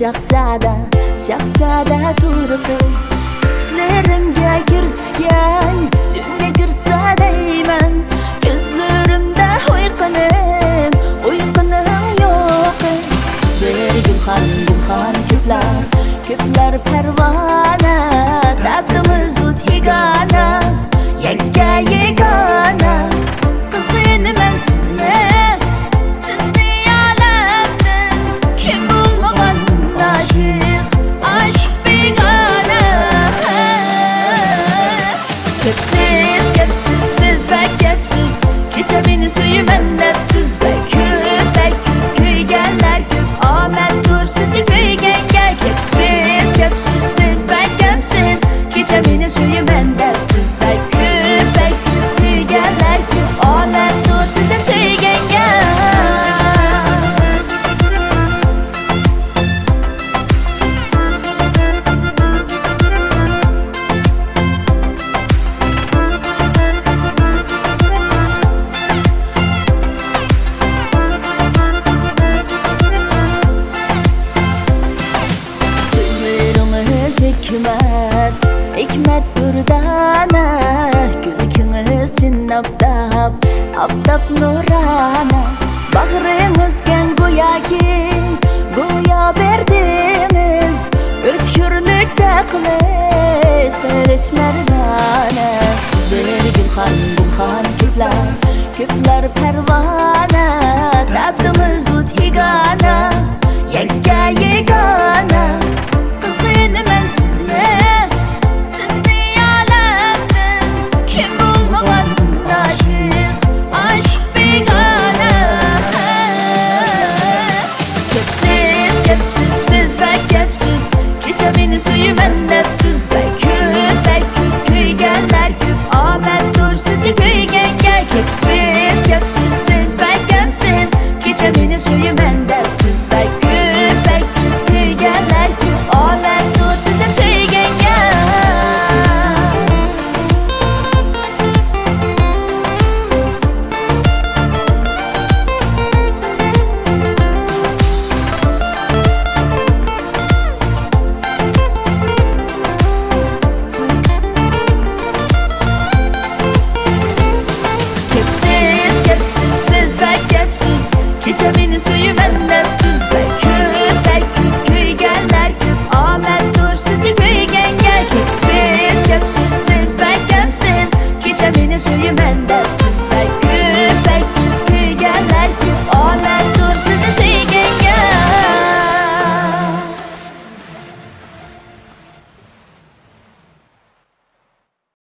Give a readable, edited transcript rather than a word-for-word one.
Şahzada turqi Düşlerimga girsgan Tushimga girsa deyman Ko'zlarimda uyquning yo'q Siz bir gulxan Ko'plar parvona Tabdimiz zud yegona Yegona Qizg'inaman sizni Kepsiz, ben kepsiz Gece beni söylemen nefsiz Ben köp kuygenler köp Ahmet dur sizge kuygen gel Kepsiz, ben kepsiz Gece beni söylemen nefsiz Ben köp kuygenler köp Ahmet dur sizge kuygen gel Hikmet durdana Gülkünüz Abdap nurana Bağrınızgen Goya berdiniz Ötkürlükte Kılıç merdana Siz bir gülxan Köpler pervana Tabdınız zud yegana Yegana Qizg'inaman sizni Söylemen nefsiz Ben köp kuygenler köp Ahmet dur sizge kuygen gel Kepsiz ben kepsiz Gece beni söylemen nefsiz Ben köp kuygenler köp Ahmet dur sizge kuygen gel Gece beni söylemen nefsiz Ben köp kuygenler köp Ahmet dur sizge kuygen gel Kepsiz ben kepsiz Gece beni söylemen